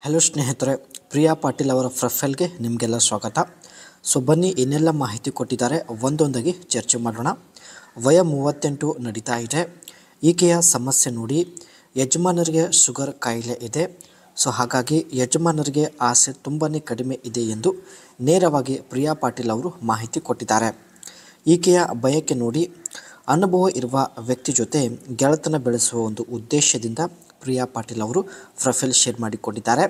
Hello ಸ್ನೇಹಿತರೆ, ಪ್ರಿಯಾ ಪಾಟೀಲ್ ಅವರ ಪ್ರೊಫೈಲ್ಗೆ ನಿಮಗೆಲ್ಲ ಸ್ವಾಗತ. ಸೊ ಬನ್ನಿ, ಏನೆಲ್ಲ ಮಾಹಿತಿ ಕೊಟ್ಟಿದ್ದಾರೆ ಒಂದೊಂದಾಗಿ ಚರ್ಚೆ ಮಾಡೋಣ. ವಯ 38 ನಡೀತಾ ಇದೆ. ಈಕೆಯ ಸಮಸ್ಯೆ ನೋಡಿ, ಯಜಮಾನರಿಗೆ ಶುಗರ್ ಕಾಯಿಲೆ ಇದೆ. ಸೊ ಹಾಗಾಗಿ ಯಜಮಾನರಿಗೆ ಆಸೆ ತುಂಬಾ ಕಡಿಮೆ ಇದೆ ಎಂದು ನೇರವಾಗಿ ಪ್ರಿಯಾ ಪಾಟೀಲ್ ಅವರು ಮಾಹಿತಿ ಕೊಟ್ಟಿದ್ದಾರೆ. ಈಕೆಯ ಬಯಕೆ ನೋಡಿ, ಅನುಭವ ಇರುವ ವ್ಯಕ್ತಿ ಜೊತೆ ಗೆಳೆತನ ಬೆಳೆಸುವ ಒಂದು ಉದ್ದೇಶದಿಂದ ಪ್ರಿಯಾ ಪಾಟೀಲ್ ಅವರು ಪ್ರೊಫೈಲ್ ಶೇರ್ ಮಾಡಿಕೊಂಡಿದ್ದಾರೆ.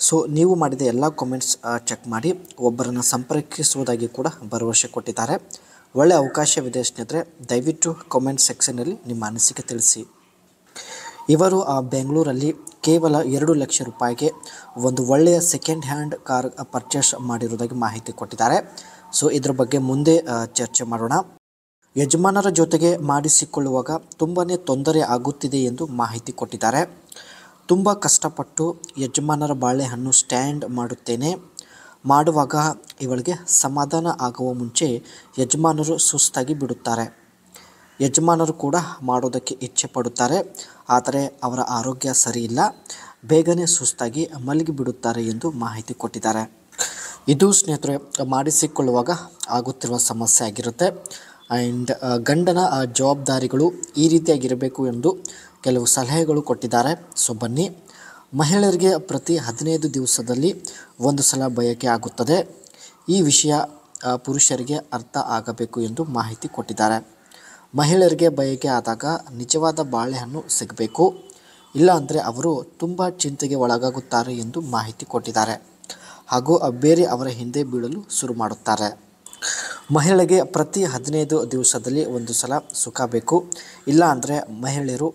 ಸೊ ನೀವು ಮಾಡಿದ ಎಲ್ಲ ಕಾಮೆಂಟ್ಸ್ ಚೆಕ್ ಮಾಡಿ ಒಬ್ಬರನ್ನು ಸಂಪರ್ಕಿಸುವುದಾಗಿ ಕೂಡ ಭರವಸೆ ಕೊಟ್ಟಿದ್ದಾರೆ. ಒಳ್ಳೆ ಅವಕಾಶವಿದೆ ಸ್ನೇಹಿತರೆ, ದಯವಿಟ್ಟು ಕಾಮೆಂಟ್ ಸೆಕ್ಷನ್ನಲ್ಲಿ ನಿಮ್ಮ ಅನಿಸಿಕೆ ತಿಳಿಸಿ. ಇವರು ಬೆಂಗಳೂರಲ್ಲಿ ಕೇವಲ 2 ಲಕ್ಷ ರೂಪಾಯಿಗೆ ಒಂದು ಒಳ್ಳೆಯ ಸೆಕೆಂಡ್ ಹ್ಯಾಂಡ್ ಕಾರ್ ಪರ್ಚೇಸ್ ಮಾಡಿರುವುದಾಗಿ ಮಾಹಿತಿ ಕೊಟ್ಟಿದ್ದಾರೆ. ಸೊ ಇದ್ರ ಬಗ್ಗೆ ಮುಂದೆ ಚರ್ಚೆ ಮಾಡೋಣ. ಯಜಮಾನರ ಜೊತೆಗೆ ಮಾಡಿಸಿಕೊಳ್ಳುವಾಗ ತುಂಬಾ ತೊಂದರೆ ಆಗುತ್ತಿದೆ ಎಂದು ಮಾಹಿತಿ ಕೊಟ್ಟಿದ್ದಾರೆ. ತುಂಬ ಕಷ್ಟಪಟ್ಟು ಯಜಮಾನರ ಬಾಳೆಹಣ್ಣು ಸ್ಟ್ಯಾಂಡ್ ಮಾಡುವಾಗ ಇವಳಿಗೆ ಸಮಾಧಾನ ಆಗುವ ಮುಂಚೆ ಯಜಮಾನರು ಸುಸ್ತಾಗಿ ಬಿಡುತ್ತಾರೆ. ಯಜಮಾನರು ಕೂಡ ಮಾಡೋದಕ್ಕೆ ಇಚ್ಛೆ ಪಡುತ್ತಾರೆ, ಆದರೆ ಅವರ ಆರೋಗ್ಯ ಸರಿಯಿಲ್ಲ, ಬೇಗನೆ ಸುಸ್ತಾಗಿ ಮಲಗಿಬಿಡುತ್ತಾರೆ ಎಂದು ಮಾಹಿತಿ ಕೊಟ್ಟಿದ್ದಾರೆ. ಇದು ಸ್ನೇಹಿತರೆ ಮಾಡಿಸಿಕೊಳ್ಳುವಾಗ ಆಗುತ್ತಿರುವ ಸಮಸ್ಯೆ ಆಗಿರುತ್ತೆ. ಆ್ಯಂಡ್ ಗಂಡನ ಜವಾಬ್ದಾರಿಗಳು ಈ ರೀತಿಯಾಗಿರಬೇಕು ಎಂದು ಕೆಲವು ಸಲಹೆಗಳು ಕೊಟ್ಟಿದ್ದಾರೆ. ಸೊ ಬನ್ನಿ, ಮಹಿಳೆಯರಿಗೆ ಪ್ರತಿ 15 ದಿವಸದಲ್ಲಿ ಒಂದು ಸಲ ಬಯಕೆ ಆಗುತ್ತದೆ. ಈ ವಿಷಯ ಪುರುಷರಿಗೆ ಅರ್ಥ ಆಗಬೇಕು ಎಂದು ಮಾಹಿತಿ ಕೊಟ್ಟಿದ್ದಾರೆ. ಮಹಿಳೆಯರಿಗೆ ಬಯಕೆ ಆದಾಗ ನಿಜವಾದ ಬಾಳೆಹಣ್ಣು ಸಿಗಬೇಕು, ಇಲ್ಲಾಂದರೆ ಅವರು ತುಂಬ ಚಿಂತೆಗೆ ಒಳಗಾಗುತ್ತಾರೆ ಎಂದು ಮಾಹಿತಿ ಕೊಟ್ಟಿದ್ದಾರೆ. ಹಾಗೂ ಬೇರೆ ಅವರ ಹಿಂದೆ ಬೀಳಲು ಶುರು ಮಾಡುತ್ತಾರೆ. ಮಹಿಳೆಗೆ ಪ್ರತಿ 15 ದಿವಸದಲ್ಲಿ ಒಂದು ಸಲ ಸುಖ ಬೇಕು, ಇಲ್ಲ ಅಂದರೆ ಮಹಿಳೆಯರು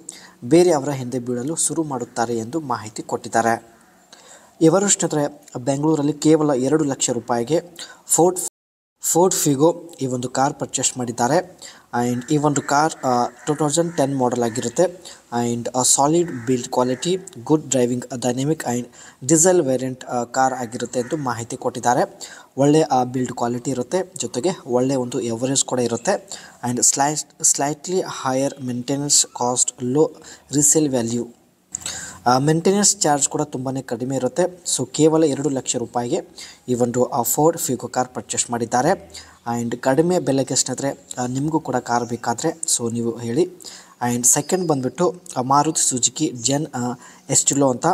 ಬೇರೆ ಅವರ ಹಿಂದೆ ಬೀಳಲು ಶುರು ಮಾಡುತ್ತಾರೆ ಎಂದು ಮಾಹಿತಿ ಕೊಟ್ಟಿದ್ದಾರೆ. ಇವರು ಸ್ನೇಹಿತರೆ ಬೆಂಗಳೂರಲ್ಲಿ ಕೇವಲ 2 ಲಕ್ಷ ರೂಪಾಯಿಗೆ ಫೋರ್ಡ್ ಫಿಗೋ ಈ ಒಂದು ಕಾರ್ ಪರ್ಚೇಸ್ ಮಾಡಿದ್ದಾರೆ. ಆ್ಯಂಡ್ ಈ ಒಂದು ಕಾರ್ 2010 ಮಾಡೆಲ್ ಆಗಿರುತ್ತೆ. And solid build quality, good driving, dynamic and diesel variant car ಆಗಿರುತ್ತೆ ಎಂದು ಮಾಹಿತಿ ಕೊಟ್ಟಿದ್ದಾರೆ. ಒಳ್ಳೆಯ ಬಿಲ್ಡ್ ಕ್ವಾಲಿಟಿ ಇರುತ್ತೆ, ಜೊತೆಗೆ ಒಳ್ಳೆಯ ಒಂದು ಎವರೇಜ್ ಕೂಡ ಇರುತ್ತೆ. And slightly higher maintenance cost, low resale value. Maintenance charge ಕೂಡ ತುಂಬಾ ಕಡಿಮೆ ಇರುತ್ತೆ. ಸೊ ಕೇವಲ 2 ಲಕ್ಷ ರೂಪಾಯಿಗೆ ಈ ಒಂದು ಫೋರ್ಡ್ ಫಿಗೋ ಕಾರ್ ಪರ್ಚೇಸ್ ಮಾಡಿದ್ದಾರೆ. ಆ್ಯಂಡ್ ಕಡಿಮೆ ಬೆಲೆಗೆ ಸ್ನೇಹಿತರೆ ನಿಮಗೂ ಕೂಡ ಕಾರ್ ಬೇಕಾದರೆ ಸೊ ನೀವು ಹೇಳಿ. ಆ್ಯಂಡ್ ಸೆಕೆಂಡ್ ಬಂದುಬಿಟ್ಟು ಮಾರುತಿ ಸುಜುಕಿ ಜೆನ್ ಎಸ್ಟಿಲೋ ಅಂತ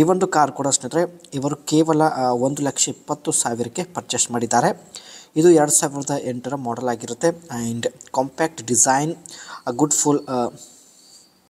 ಈ ಒಂದು ಕಾರ್ ಕೂಡ ಸ್ನೇಹಿತರೆ ಇವರು ಕೇವಲ 1,20,000ಕ್ಕೆ ಪರ್ಚೇಸ್ ಮಾಡಿದ್ದಾರೆ. ಇದು 2008 ಮಾಡೆಲ್ ಆಗಿರುತ್ತೆ. And compact design, good full